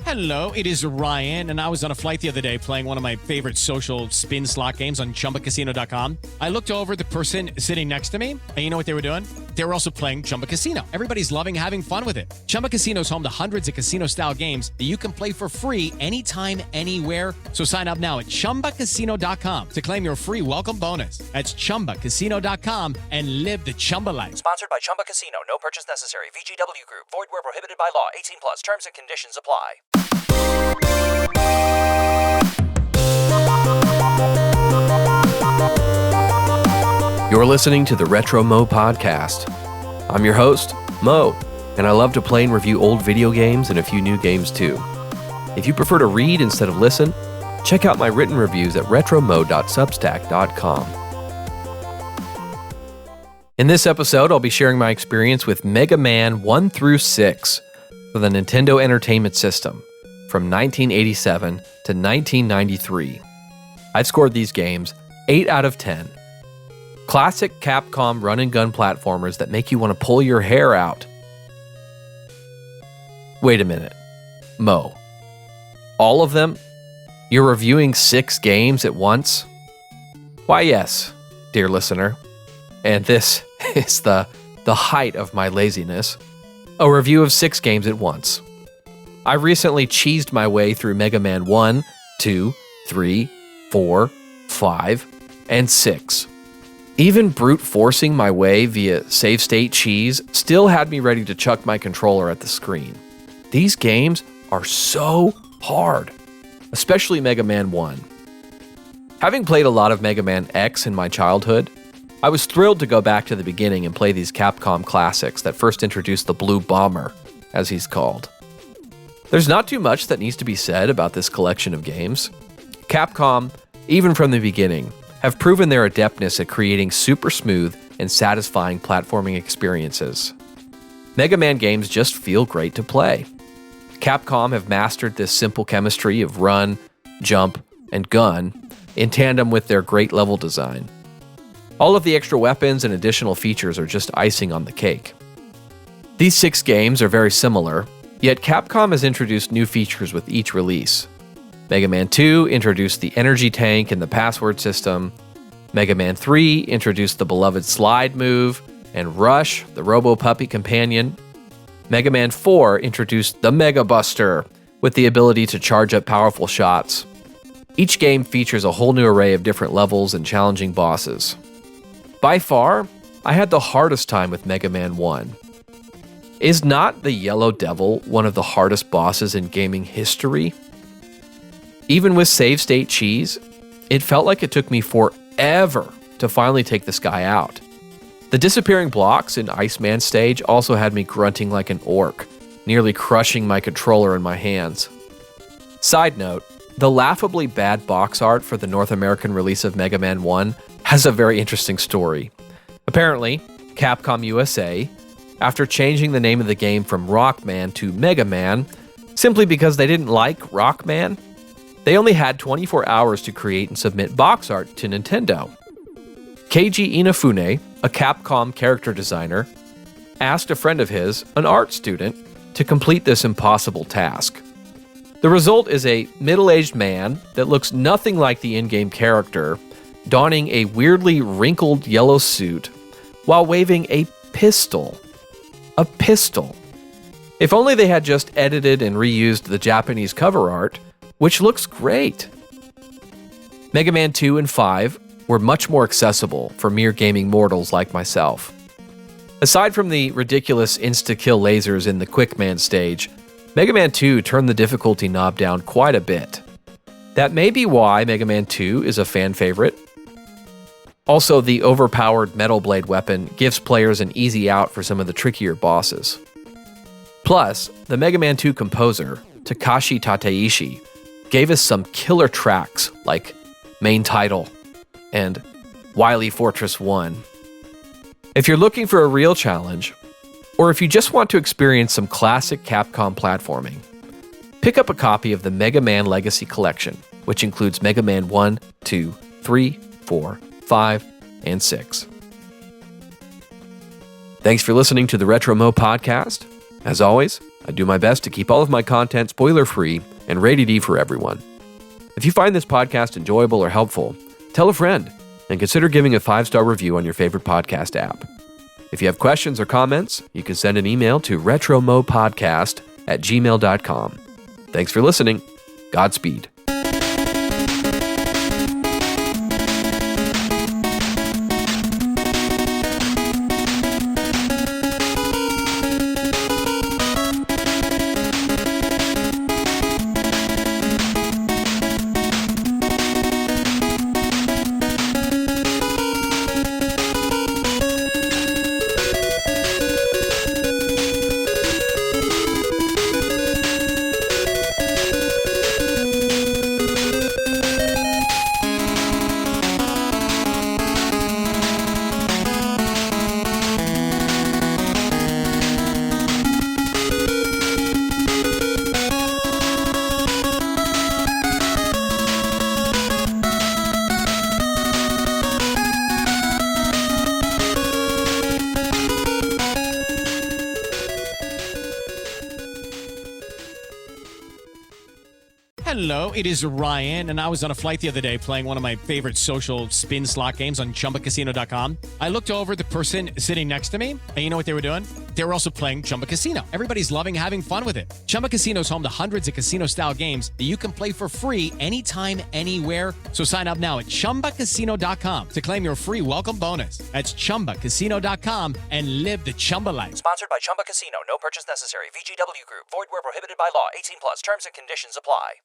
Hello, it is Ryan, and I was on a flight the other day playing one of my favorite social spin slot games on ChumbaCasino.com. I looked over at the person sitting next to me, and you know what they were doing? They were also playing Chumba Casino. Everybody's loving having fun with it. Chumba Casino is home to hundreds of casino-style games that you can play for free anytime, anywhere. So sign up now at ChumbaCasino.com to claim your free welcome bonus. That's ChumbaCasino.com and live the Chumba life. Sponsored by Chumba Casino. No purchase necessary. VGW Group. Void where prohibited by law. 18 plus. Terms and conditions apply. You're listening to the Retro Mo Podcast. I'm your host, Mo, and I love to play and review old video games and a few new games too. If you prefer to read instead of listen, check out my written reviews at retromo.substack.com. In this episode, I'll be sharing my experience with Mega Man 1 through 6 for the Nintendo Entertainment System from 1987 to 1993. I've scored these games 8 out of 10. Classic Capcom run-and-gun platformers that make you want to pull your hair out. Wait a minute. Mo. All of them? You're reviewing 6 games at once? Why yes, dear listener. And this is the height of my laziness. A review of 6 games at once. I recently cheesed my way through Mega Man 1, 2, 3, 4, 5, and 6. Even brute forcing my way via save state cheese still had me ready to chuck my controller at the screen. These games are so hard, especially Mega Man 1. Having played a lot of Mega Man X in my childhood, I was thrilled to go back to the beginning and play these Capcom classics that first introduced the Blue Bomber, as he's called. There's not too much that needs to be said about this collection of games. Capcom, even from the beginning, have proven their adeptness at creating super smooth and satisfying platforming experiences. Mega Man games just feel great to play. Capcom have mastered this simple chemistry of run, jump, and gun in tandem with their great level design. All of the extra weapons and additional features are just icing on the cake. These 6 games are very similar, yet Capcom has introduced new features with each release. Mega Man 2 introduced the energy tank and the password system. Mega Man 3 introduced the beloved slide move and Rush, the Robo-Puppy companion. Mega Man 4 introduced the Mega Buster with the ability to charge up powerful shots. Each game features a whole new array of different levels and challenging bosses. By far, I had the hardest time with Mega Man 1. Is not the Yellow Devil one of the hardest bosses in gaming history? Even with save state cheese, it felt like it took me forever to finally take this guy out. The disappearing blocks in Iceman stage also had me grunting like an orc, nearly crushing my controller in my hands. Side note, the laughably bad box art for the North American release of Mega Man 1 has a very interesting story. Apparently, Capcom USA, after changing the name of the game from Rockman to Mega Man, simply because they didn't like Rockman, they only had 24 hours to create and submit box art to Nintendo. Keiji Inafune, a Capcom character designer, asked a friend of his, an art student, to complete this impossible task. The result is a middle-aged man that looks nothing like the in-game character, donning a weirdly wrinkled yellow suit while waving a pistol. A pistol. If only they had just edited and reused the Japanese cover art, which looks great. Mega Man 2 and 5 were much more accessible for mere gaming mortals like myself. Aside from the ridiculous insta-kill lasers in the Quick Man stage, Mega Man 2 turned the difficulty knob down quite a bit. That may be why Mega Man 2 is a fan favorite. Also, the overpowered Metal Blade weapon gives players an easy out for some of the trickier bosses. Plus, the Mega Man 2 composer, Takashi Tateishi, gave us some killer tracks like Main Title and Wily Fortress 1. If you're looking for a real challenge, or if you just want to experience some classic Capcom platforming, pick up a copy of the Mega Man Legacy Collection, which includes Mega Man 1, 2, 3, 4, 5, and 6. Thanks for listening to the Retro Mo Podcast. As always, I do my best to keep all of my content spoiler-free and rated E for everyone. If you find this podcast enjoyable or helpful, tell a friend and consider giving a 5-star review on your favorite podcast app. If you have questions or comments, you can send an email to retromopodcast@gmail.com. Thanks for listening. Godspeed. Hello, it is Ryan, and I was on a flight the other day playing one of my favorite social spin slot games on ChumbaCasino.com. I looked over the person sitting next to me, and you know what they were doing? They were also playing Chumba Casino. Everybody's loving having fun with it. Chumba Casino is home to hundreds of casino-style games that you can play for free anytime, anywhere. So sign up now at ChumbaCasino.com to claim your free welcome bonus. That's ChumbaCasino.com and live the Chumba life. Sponsored by Chumba Casino. No purchase necessary. VGW Group. Void where prohibited by law. 18 plus. Terms and conditions apply.